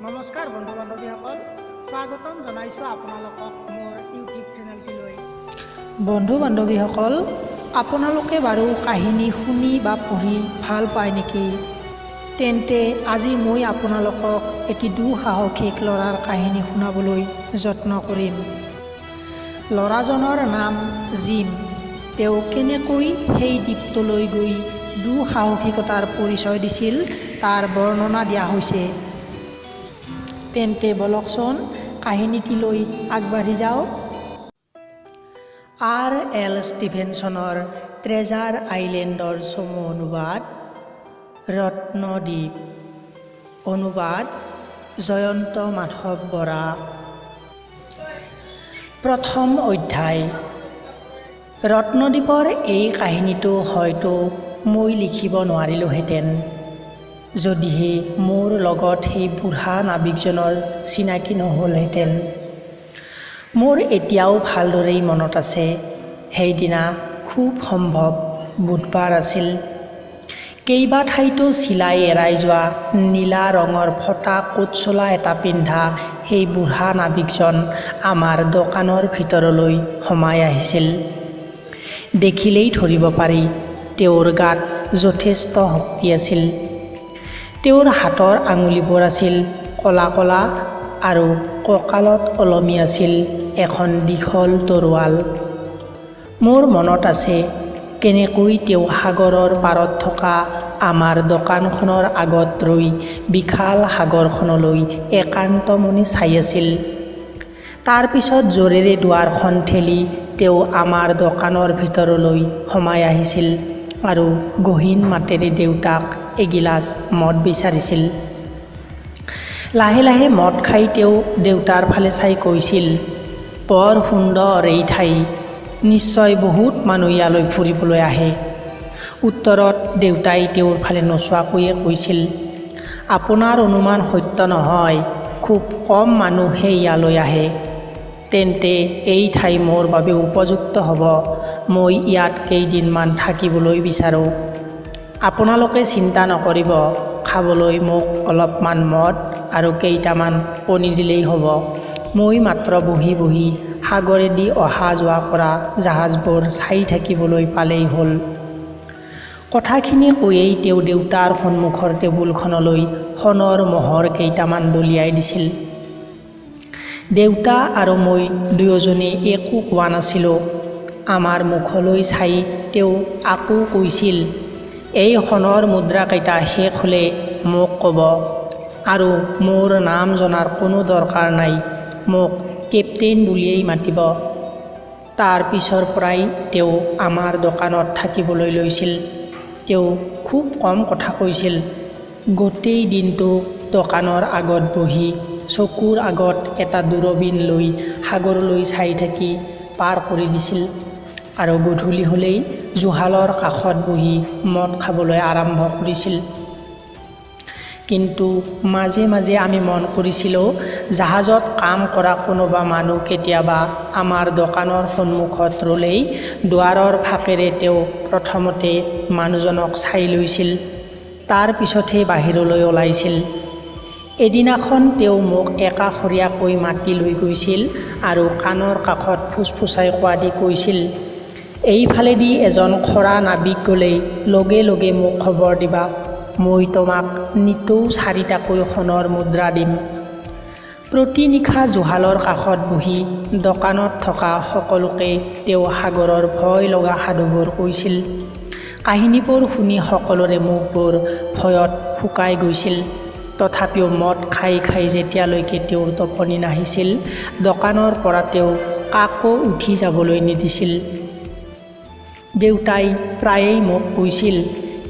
নমস্কাৰ বন্ধু বান্ধৱীসকল, স্বাগতম জনাইছোঁ আপোনালোকক মোৰ ইউটিউব চেনেলটিলৈ। বন্ধু বান্ধৱীসকল, আপোনালোকে বাৰু কাহিনী শুনি বা পঢ়ি ভাল পায় নেকি? তেন্তে আজি মই আপোনালোকক এটি দুঃসাহসিক ল'ৰাৰ কাহিনী শুনাবলৈ যত্ন কৰিম। ল'ৰাজনৰ নাম জিম। তেওঁ কেনেকৈ সেই দ্বীপটোলৈ গৈ দুঃসাহসিকতাৰ পৰিচয় দিছিল তাৰ বৰ্ণনা দিয়া হৈছে। তেন্তে বলকচোন কাহিনীটিলৈ আগবাঢ়ি যাওঁ। R.L. ষ্টিভেনছনৰ ট্ৰেজাৰ আইলেণ্ডৰ চমু অনুবাদ ৰত্নদ্বীপ। অনুবাদ জয়ন্ত মাধৱ বৰা। প্ৰথম অধ্যায়। ৰত্নদ্বীপৰ এই কাহিনীটো হয়তো মই লিখিব নোৱাৰিলোহেঁতেন যদিহে মোৰ লগত সেই বুঢ়া নাবিকজনৰ চিনাকি নহ'লহেঁতেন। মোৰ এতিয়াও ভালদৰেই মনত আছে, সেইদিনা খুব সম্ভৱ বুধবাৰ আছিল। কেইবা ঠাইতো চিলাই এৰাই যোৱা নীলা ৰঙৰ ফটা কোট চোলা এটা পিন্ধা সেই বুঢ়া নাবিকজন আমাৰ দোকানৰ ভিতৰলৈ সোমাই আহিছিল। দেখিলেই ধৰিব পাৰি তেওঁৰ গাত যথেষ্ট শক্তি আছিল। তেওঁৰ হাতৰ আঙুলিবোৰ আছিল ক'লা ক'লা আৰু কঁকালত ওলমি আছিল এখন দীঘল তৰোৱাল। মোৰ মনত আছে কেনেকৈ তেওঁ সাগৰৰ পাৰত থকা আমাৰ দোকানখনৰ আগত ৰৈ বিশাল সাগৰখনলৈ একান্তমনে চাই আছিল। তাৰ পিছত জোৰেৰে দুৱাৰখন ঠেলি তেওঁ আমাৰ দোকানৰ ভিতৰলৈ সোমাই আহিছিল আৰু গহীন মাতেৰে দেউতাক এগিলাচ মদ বিচাৰিছিল। লাহে লাহে মদ খাই তেওঁ দেউতাৰ ফালে চাই কৈছিল, বৰ সুন্দৰ এই ঠাই, নিশ্চয় বহুত মানুহ ইয়ালৈ ফুৰিবলৈ আহে। উত্তৰত দেউতাই তেওঁৰ ফালে নোচোৱাকৈয়ে কৈছিল, আপোনাৰ অনুমান সত্য নহয়, খুব কম মানুহে ইয়ালৈ আহে। তেন্তে এই ঠাই মোৰ বাবে উপযুক্ত হ'ব, মই ইয়াত কেইদিনমান থাকিবলৈ বিচাৰোঁ। আপোনালোকে চিন্তা নকৰিব, খাবলৈ মোক অলপমান মদ আৰু কেইটামান কণী দিলেই হ'ব। মই মাত্ৰ বহি বহি সাগৰেদি অহা যোৱা কৰা জাহাজবোৰ চাই থাকিবলৈ পালেই হ'ল। কথাখিনি কৈয়েই তেওঁ দেউতাৰ সন্মুখৰ টেবুলখনলৈ সোণৰ মোহৰ কেইটামান দলিয়াই দিছিল। দেউতা আৰু মই দুয়োজনে একো কোৱা নাছিলোঁ। আমাৰ মুখলৈ চাই তেওঁ আকৌ কৈছিল, এই সোণৰ মুদ্ৰাকেইটা শেষ হ'লে মোক ক'ব, আৰু মোৰ নাম জনাৰ কোনো দৰকাৰ নাই, মোক কেপ্টেইন বুলিয়েই মাতিব। তাৰ পিছৰ পৰাই তেওঁ আমাৰ দোকানত থাকিবলৈ লৈছিল। তেওঁ খুব কম কথা কৈছিল। গোটেই দিনটো দোকানৰ আগত বহি চকুৰ আগত এটা দূৰবীণ লৈ সাগৰলৈ চাই থাকি পাৰ কৰি দিছিল আৰু গধূলি হ'লেই জুহালৰ কাষত বহি মদ খাবলৈ আৰম্ভ কৰিছিল। কিন্তু মাজে মাজে আমি মন কৰিছিলোঁ, জাহাজত কাম কৰা কোনোবা মানুহ কেতিয়াবা আমাৰ দোকানৰ সন্মুখত ৰ'লেই দুৱাৰৰ ফাকেৰে তেওঁ প্ৰথমতে মানুহজনক চাই লৈছিল, তাৰ পিছতহে বাহিৰলৈ ওলাইছিল। এদিনাখন তেওঁ মোক একাষৰীয়াকৈ মাতি লৈ গৈছিল আৰু কাণৰ কাষত ফুচফুচাই কোৱা দি কৈছিল, এইফালেদি এজন খৰা নাবিক গ'লেই লগে লগে মোক খবৰ দিবা, মই তোমাক নিতৌ 4টাকৈ সোণৰ মুদ্ৰা দিম। প্ৰতি নিশা জুহালৰ কাষত বহি দোকানত থকা সকলোকে তেওঁ সাগৰৰ ভয় লগা সাধুবোৰ কৈছিল। কাহিনীবোৰ শুনি সকলোৰে মুখবোৰ ভয়ত শুকাই গৈছিল। তথাপিও মদ খাই খাই যেতিয়ালৈকে তেওঁৰ টোপনি নাহিছিল, দোকানৰ পৰা তেওঁ কাকো উঠি যাবলৈ নিদিছিল। দেউতাই প্ৰায়েই মোক কৈছিল,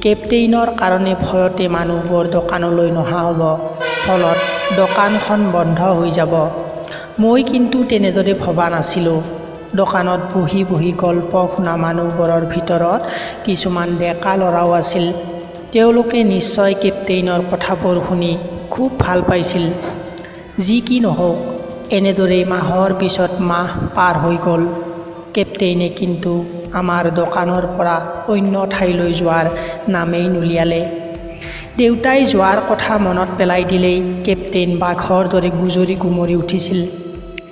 কেপ্টেইনৰ কাৰণে ভয়তে মানুহবোৰ দোকানলৈ নহা হ'ব, ফলত দোকানখন বন্ধ হৈ যাব। মই কিন্তু তেনেদৰে ভবা নাছিলোঁ। দোকানত বহি বহি গল্প শুনা মানুহবোৰৰ ভিতৰত কিছুমান ডেকা ল'ৰাও আছিল। তেওঁলোকে নিশ্চয় কেপ্টেইনৰ কথাবোৰ শুনি খুব ভাল পাইছিল। যি কি নহওক, এনেদৰেই মাহৰ পিছত মাহ পাৰ হৈ গ'ল। কেপ্টেইনে কিন্তু আমাৰ দোকানৰ পৰা অন্য ঠাইলৈ যোৱাৰ নামেই নুলিয়ালে। দেউতাই যোৱাৰ কথা মনত পেলাই দিলেই কেপ্টেইন বাঘৰ দৰে গুজৰি গুমৰি উঠিছিল।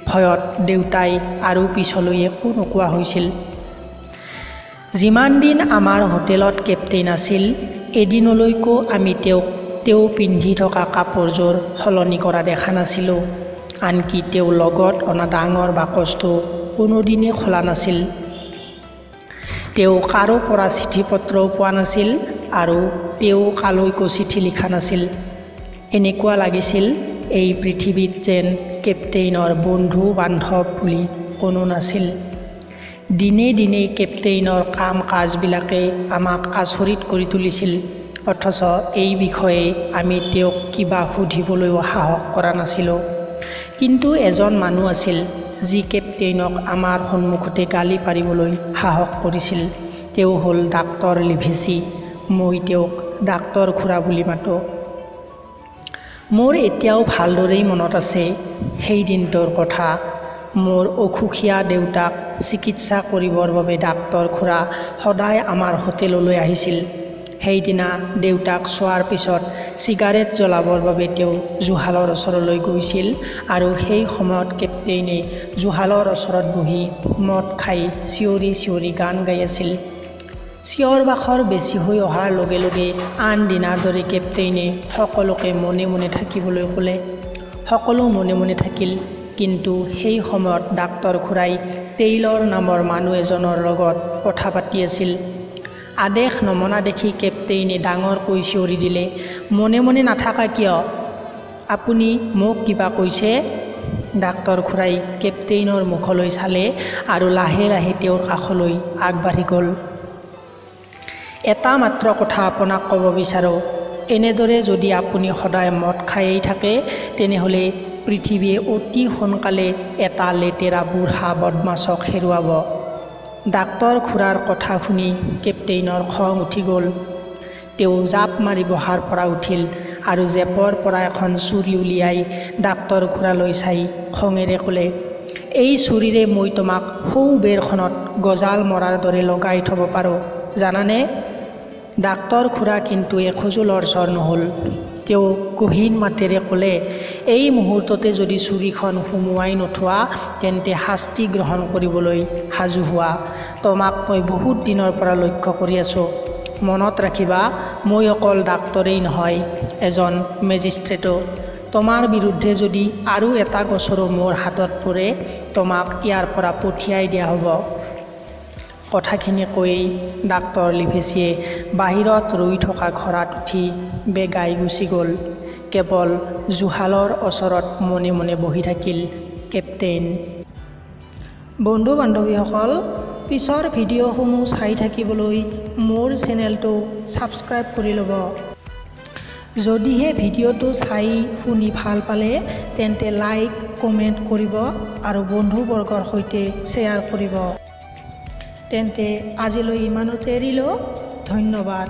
ভয়ত দেউতাই আৰু পিছলৈ একো নোকোৱা হৈছিল। যিমান দিন আমাৰ হোটেলত কেপ্টেইন আছিল, এদিনলৈকো আমি তেওঁ পিন্ধি থকা কাপোৰযোৰ সলনি কৰা দেখা নাছিলোঁ। আনকি তেওঁ লগত অনা ডাঙৰ বাকচটো কোনোদিনেই খোলা নাছিল। তেওঁ কাৰো পৰা চিঠি পত্ৰও পোৱা নাছিল আৰু তেওঁ কালৈকো চিঠি লিখা নাছিল। এনেকুৱা লাগিছিল এই পৃথিৱীত যেন কেপ্টেইনৰ বন্ধু বান্ধৱ বুলি কোনো নাছিল। দিনে দিনে কেপ্টেইনৰ কাম কাজবিলাকে আমাক আচৰিত কৰি তুলিছিল, অথচ এই বিষয়ে আমি তেওঁক কিবা সুধিবলৈও সাহস কৰা নাছিলোঁ। কিন্তু এজন মানুহ আছিল যি কেপ্টেইনক আমাৰ সন্মুখতে গালি পাৰিবলৈ সাহস কৰিছিল। তেওঁ হ'ল ডাক্তৰ লিভেচি। মই তেওঁক ডাক্তৰ খুৰা বুলি মাতোঁ। মোৰ এতিয়াও ভালদৰেই মনত আছে সেই দিনটোৰ কথা। মোৰ অসুখীয়া দেউতাক চিকিৎসা কৰিবৰ বাবে ডাক্তৰ খুৰা সদায় আমাৰ হোটেললৈ আহিছিল। সেইদিনা দেউতাক চোৱাৰ পিছত চিগাৰেট জ্বলাবৰ বাবে তেওঁ জুহালৰ ওচৰলৈ গৈছিল আৰু সেই সময়ত কেপ্টেইনে জুহালৰ ওচৰত বহি মদ খাই চিঞৰি চিঞৰি গান গাই আছিল। চিঞৰ বাখৰ বেছি হৈ অহাৰ লগে লগে আন দিনাৰ দৰে কেপ্টেইনে সকলোকে মনে মনে থাকিবলৈ ক'লে। সকলো মনে মনে থাকিল, কিন্তু সেই সময়ত ডাক্তৰ খুৰাই টেইলৰ নামৰ মানুহ এজনৰ লগত কথা পাতি আছিল। আদেশ নমনা দেখি কেপ্টেইনে ডাঙৰকৈ চিঞৰি দিলে, মনে মনে নাথাকা কিয়? আপুনি মোক কিবা কৈছে? ডাক্তৰ খুৰাই কেপ্টেইনৰ মুখলৈ চালে আৰু লাহে লাহে তেওঁৰ কাষলৈ আগবাঢ়ি গ'ল। এটা মাত্ৰ কথা আপোনাক ক'ব বিচাৰোঁ, এনেদৰে যদি আপুনি সদায় মদ খায়েই থাকে, তেনেহ'লে পৃথিৱীয়ে অতি সোনকালে এটা লেতেৰা বুঢ়া বদমাছক হেৰুৱাব। ডাক্তৰ খুৰাৰ কথা শুনি কেপ্টেইনৰ খং উঠি গ'ল। তেওঁ জাপ মাৰি বহাৰ পৰা উঠিল আৰু জেপৰ পৰা এখন চুৰি উলিয়াই ডাক্তৰ খুৰালৈ চাই খঙেৰে ক'লে, এই চুৰিৰে মই তোমাক সৌ বেৰখনত গজাল মৰাৰ দৰে লগাই থ'ব পাৰোঁ, জানানে? ডাক্তৰ খুৰা কিন্তু এখোজো লৰচৰ নহ'ল। তেওঁ গহীন মাতেৰে ক'লে, এই মুহূৰ্ততে যদি চুৰিখন সুমুৱাই নথোৱা তেন্তে শাস্তি গ্ৰহণ কৰিবলৈ সাজু হোৱা। তোমাক মই বহুত দিনৰ পৰা লক্ষ্য কৰি আছোঁ। মনত ৰাখিবা, মই অকল ডাক্তৰেই নহয়, এজন মেজিষ্ট্ৰেটো। তোমাৰ বিৰুদ্ধে যদি আৰু এটা গোচৰো মোৰ হাতত পৰে, তোমাক ইয়াৰ পৰা পঠিয়াই দিয়া হ'ব। কথাখিনি কৈয়েই ডাক্তৰ লিভেচিয়ে বাহিৰত ৰৈ থকা ঘোঁৰাত উঠি বেগাই গুচি গ'ল। কেৱল জুহালৰ ওচৰত মনে মনে বহি থাকিল কেপ্টেইন। বন্ধু বান্ধৱীসকল, পিছৰ ভিডিঅ'সমূহ চাই থাকিবলৈ মোৰ চেনেলটো ছাবস্ক্ৰাইব কৰি ল'ব। যদিহে ভিডিঅ'টো চাই শুনি ভাল পালে তেন্তে লাইক কমেণ্ট কৰিব আৰু বন্ধুবৰ্গৰ সৈতে শ্বেয়াৰ কৰিব। তেন্তে আজিলৈ ইমানতে এৰিলোঁ। ধন্যবাদ।